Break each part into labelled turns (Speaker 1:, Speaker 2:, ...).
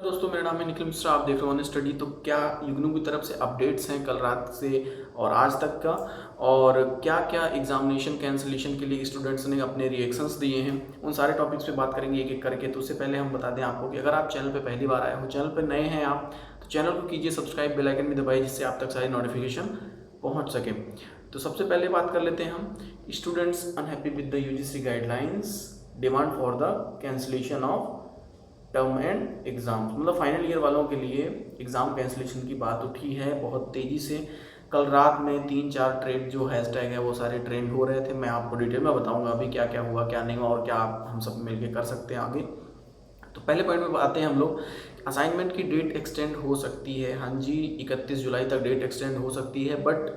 Speaker 1: दोस्तों, मेरा नाम है निखिल मिश्रा। आप देख रहे हो ऑन स्टडी। तो क्या युगनू की तरफ से अपडेट्स हैं कल रात से और आज तक का, और क्या क्या एग्जामिनेशन कैंसिलेशन के लिए स्टूडेंट्स ने अपने रिएक्शंस दिए हैं, उन सारे टॉपिक्स पे बात करेंगे एक एक करके। तो उससे पहले हम बता दें आपको कि अगर आप चैनल पे पहली बार आए हो, चैनल पे नए हैं आप, तो चैनल को कीजिए सब्सक्राइब, बेल आइकन भी दबाइए जिससे आप तक सारी नोटिफिकेशन पहुँच सके। तो सबसे पहले बात कर लेते हैं हम, students unhappy with the UGC guidelines, demand for the cancellation of term and exams. मतलब फाइनल ईयर वालों के लिए एग्ज़ाम कैंसिलेशन की बात उठी है बहुत तेज़ी से। कल रात में 3-4 ट्रेंड जो हैशटैग है वो सारे ट्रेंड हो रहे थे। मैं आपको डिटेल में बताऊंगा अभी क्या क्या हुआ, क्या नहीं हुआ और क्या आप हम सब मिलकर कर सकते हैं आगे। तो पहले पॉइंट में आते हैं हम लोग, असाइनमेंट की डेट एक्सटेंड हो सकती है। हाँ जी, 31 जुलाई तक डेट एक्सटेंड हो सकती है, but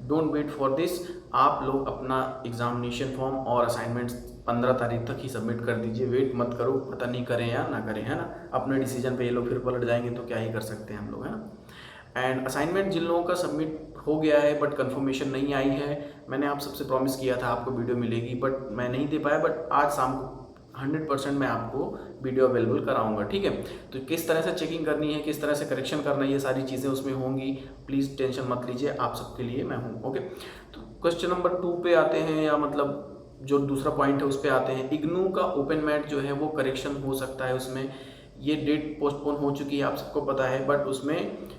Speaker 1: don't wait for this. आप लोग अपना एग्जामिनेशन फॉर्म और असाइनमेंट्स 15 तारीख तक ही सबमिट कर दीजिए। वेट मत करो, पता नहीं करें या ना करें, है ना। अपने डिसीजन पे ये लोग फिर पलट जाएंगे तो क्या ही कर सकते हैं हम लोग, है ना। एंड असाइनमेंट जिन लोगों का सबमिट हो गया है बट कंफर्मेशन नहीं आई है, मैंने आप सबसे प्रॉमिस किया था आपको वीडियो मिलेगी, बट मैं नहीं दे पाया। बट आज शाम को 100% मैं आपको वीडियो अवेलेबल कराऊंगा, ठीक है। तो किस तरह से चेकिंग करनी है, किस तरह से करेक्शन करना है, ये सारी चीज़ें उसमें होंगी। प्लीज़ टेंशन मत लीजिए, आप सबके लिए मैं हूँ, ओके। तो क्वेश्चन नंबर 2 पे आते हैं, या मतलब जो दूसरा पॉइंट है उस पर आते हैं। इग्नू का ओपन मैट जो है वो करेक्शन हो सकता है उसमें। ये डेट पोस्टपोन हो चुकी है, आप सबको पता है, बट उसमें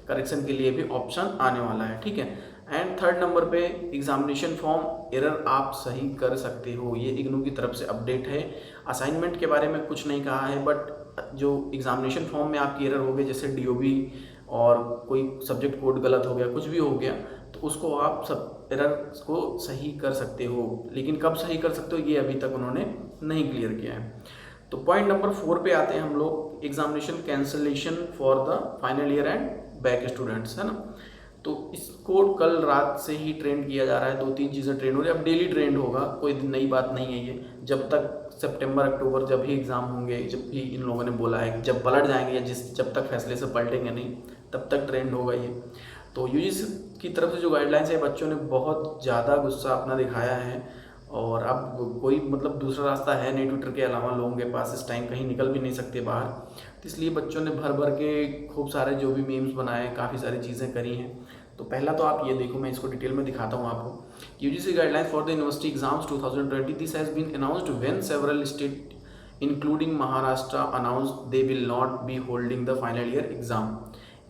Speaker 1: करेक्शन के लिए भी ऑप्शन आने वाला है, ठीक है। एंड थर्ड नंबर पे, एग्जामिनेशन फॉर्म एरर आप सही कर सकते हो, ये इग्नू की तरफ से अपडेट है। असाइनमेंट के बारे में कुछ नहीं कहा है, बट जो एग्जामिनेशन फॉर्म में आपकी एरर हो गई, जैसे डीओबी और कोई सब्जेक्ट कोड गलत हो गया, कुछ भी हो गया, तो उसको आप सब एरर को सही कर सकते हो। लेकिन कब सही कर सकते हो ये अभी तक उन्होंने नहीं क्लियर किया है। तो पॉइंट नंबर 4 पे आते हैं हम लोग, examination cancellation for the final year and back students, है ना। तो इसको कल रात से ही ट्रेंड किया जा रहा है, 2-3 चीज़ें ट्रेंड हो रही है। अब डेली ट्रेंड होगा, कोई नई बात नहीं है ये। जब तक सितंबर अक्टूबर जब भी एग्ज़ाम होंगे, जब भी इन लोगों ने बोला है कि जब पलट जाएंगे, या जब तक फैसले से पलटेंगे नहीं, तब तक ट्रेंड होगा ये। तो यूजीसी की तरफ से जो गाइडलाइंस है, बच्चों ने बहुत ज़्यादा गुस्सा अपना दिखाया है, और अब कोई मतलब दूसरा रास्ता है नहीं ट्विटर के अलावा लोगों के पास, इस टाइम कहीं निकल भी नहीं सकते बाहर। तो इसलिए बच्चों ने भर भर के खूब सारे जो भी मीम्स बनाए, काफ़ी सारी चीज़ें करी हैं। तो पहला तो आप ये देखो, मैं इसको डिटेल में दिखाता हूँ आपको। UGC guidelines for the university exams 2020, this has been announced when several state including Maharashtra announced they will not be holding the final year exam.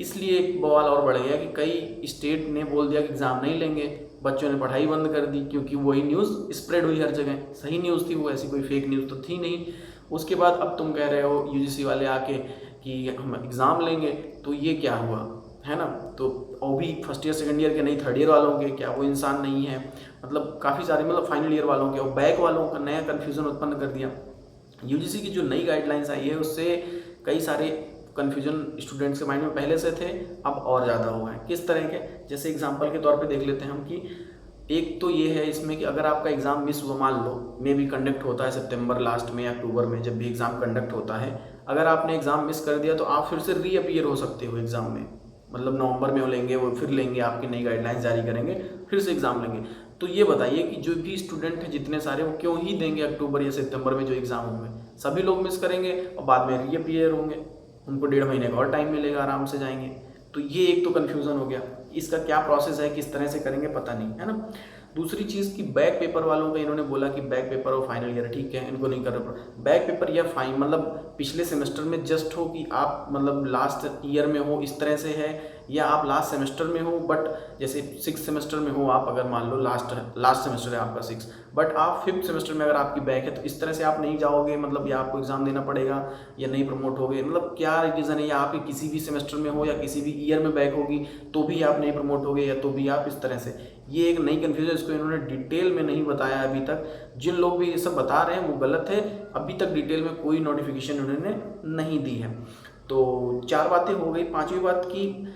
Speaker 1: इसलिए एक बवाल और बढ़ गया कि कई स्टेट ने बोल दिया कि एग्ज़ाम नहीं लेंगे, बच्चों ने पढ़ाई बंद कर दी, क्योंकि वही न्यूज़ स्प्रेड हुई हर जगह। सही न्यूज़ थी वो, ऐसी कोई फेक न्यूज़ तो थी नहीं। उसके बाद अब तुम कह रहे हो यूजीसी वाले आके कि हम एग्ज़ाम लेंगे, तो ये क्या हुआ, है ना। तो वो भी फर्स्ट ईयर सेकंड ईयर के नहीं, थर्ड ईयर वालों के, क्या वो इंसान नहीं है। मतलब काफ़ी सारे, मतलब फाइनल ईयर वालों के और बैक वालों का नया कन्फ्यूज़न उत्पन्न कर दिया। यूजीसी की जो नई गाइडलाइंस आई है उससे कई सारे कन्फ्यूजन स्टूडेंट्स के माइंड में पहले से थे, अब और ज़्यादा हो गए। किस तरह के, जैसे एग्जांपल के तौर पे देख लेते हैं हम कि एक तो ये है इसमें कि अगर आपका एग्ज़ाम मिस हुआ, मान लो मे भी कंडक्ट होता है सितंबर लास्ट में या अक्टूबर में, जब भी एग्ज़ाम कंडक्ट होता है, अगर आपने एग्ज़ाम मिस कर दिया तो आप फिर से रीअपियर हो सकते हो एग्ज़ाम में। मतलब नवंबर में वो लेंगे, वो फिर लेंगे, आपकी नई गाइडलाइंस जारी करेंगे, फिर से एग्ज़ाम लेंगे। तो ये बताइए कि जो भी स्टूडेंट हैं जितने सारे, वो क्यों ही देंगे अक्टूबर या सितंबर में जो एग्ज़ाम होंगे। सभी लोग मिस करेंगे और बाद में रीअपियर होंगे, उनको 1.5 महीने का और टाइम मिलेगा, आराम से जाएंगे। तो ये एक तो कन्फ्यूज़न हो गया, इसका क्या प्रोसेस है, किस तरह से करेंगे पता नहीं, है ना। दूसरी चीज़ कि बैक पेपर वालों का इन्होंने बोला कि बैक पेपर और फाइनल ईयर ठीक है, इनको नहीं करना पड़ा। बैक पेपर या फाइन मतलब पिछले सेमेस्टर में जस्ट हो कि आप मतलब लास्ट ईयर में हो, इस तरह से है, या आप लास्ट सेमेस्टर में हो, बट जैसे 6th सेमेस्टर में हो आप, अगर मान लो लास्ट सेमेस्टर है आपका 6, बट आप 5th सेमेस्टर में अगर आपकी बैक है, तो इस तरह से आप नहीं जाओगे, मतलब या आपको एग्ज़ाम देना पड़ेगा या नहीं प्रमोट होगे। मतलब क्या रीज़न है, या आप किसी भी सेमेस्टर में हो या किसी भी ईयर में बैक होगी तो भी आप नहीं प्रमोट होगे, या तो भी आप इस तरह से। ये एक नई कन्फ्यूजन, इसको इन्होंने डिटेल में नहीं बताया अभी तक। जिन लोग भी ये सब बता रहे हैं वो गलत है, अभी तक डिटेल में कोई नोटिफिकेशन उन्होंने नहीं दी है। तो 4 बातें हो गई। 5वीं बात की,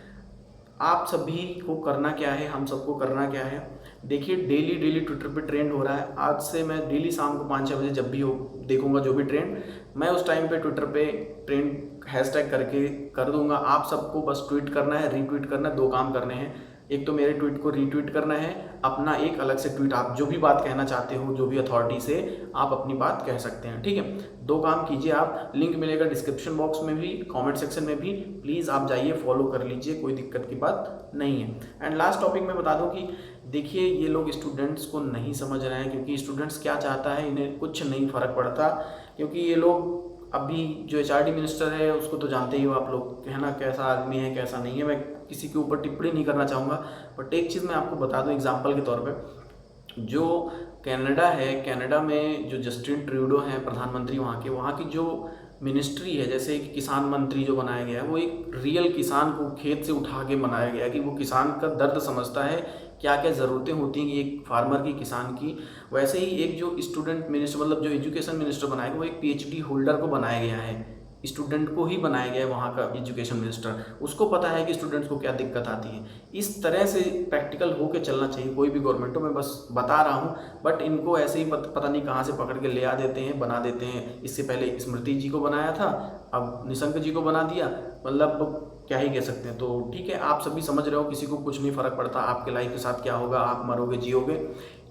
Speaker 1: आप सभी को करना क्या है, हम सबको करना क्या है। देखिए डेली ट्विटर पे ट्रेंड हो रहा है। आज से मैं डेली शाम को 5-6 बजे जब भी हो देखूंगा जो भी ट्रेंड, मैं उस टाइम पे ट्विटर पे ट्रेंड हैशटैग करके कर दूंगा। आप सबको बस ट्वीट करना है, रीट्वीट करना है, 2 काम करने हैं। एक तो मेरे ट्वीट को रीट्वीट करना है, अपना एक अलग से ट्वीट, आप जो भी बात कहना चाहते हो, जो भी अथॉरिटी से आप अपनी बात कह सकते हैं, ठीक है। 2 काम कीजिए आप, लिंक मिलेगा डिस्क्रिप्शन बॉक्स में भी, कमेंट सेक्शन में भी, प्लीज़ आप जाइए फॉलो कर लीजिए, कोई दिक्कत की बात नहीं है। एंड लास्ट टॉपिक मैं बता दूं कि देखिए ये लोग स्टूडेंट्स को नहीं समझ रहे हैं, क्योंकि स्टूडेंट्स क्या चाहता है इन्हें कुछ नहीं फ़र्क पड़ता, क्योंकि ये लोग अभी जो एचआरडी मिनिस्टर है उसको तो जानते ही हो आप लोग, है ना, कैसा आदमी है कैसा नहीं है। मैं किसी के ऊपर टिप्पणी नहीं करना चाहूँगा, बट एक चीज़ मैं आपको बता दूं एग्जांपल के तौर पे, जो कनाडा है, कनाडा में जो जस्टिन ट्रूडो हैं प्रधानमंत्री वहाँ की जो मिनिस्ट्री है, जैसे कि किसान मंत्री जो बनाया गया है, वो एक रियल किसान को खेत से उठा के बनाया गया है कि वो किसान का दर्द समझता है, क्या क्या ज़रूरतें होती हैं एक फार्मर की, किसान की। वैसे ही एक जो स्टूडेंट मिनिस्टर, मतलब जो एजुकेशन मिनिस्टर बनाया गया, वो एक पीएचडी होल्डर को बनाया गया है, स्टूडेंट को ही बनाया गया है वहाँ का एजुकेशन मिनिस्टर। उसको पता है कि स्टूडेंट्स को क्या दिक्कत आती है। इस तरह से प्रैक्टिकल होके चलना चाहिए कोई भी गवर्नमेंट हो, मैं बस बता रहा हूँ। बट इनको ऐसे ही पता नहीं कहाँ से पकड़ के ले आ देते हैं, बना देते हैं। इससे पहले स्मृति जी को बनाया था, अब निशंक जी को बना दिया, मतलब क्या ही कह सकते हैं। तो ठीक है, आप सभी समझ रहे हो, किसी को कुछ नहीं फ़र्क पड़ता आपके लाइफ के साथ क्या होगा, आप मरोगे जियोगे।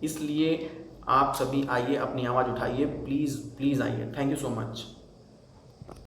Speaker 1: इसलिए आप सभी आइए, अपनी आवाज़ उठाइए, प्लीज़ प्लीज़ आइए। Thank you so much.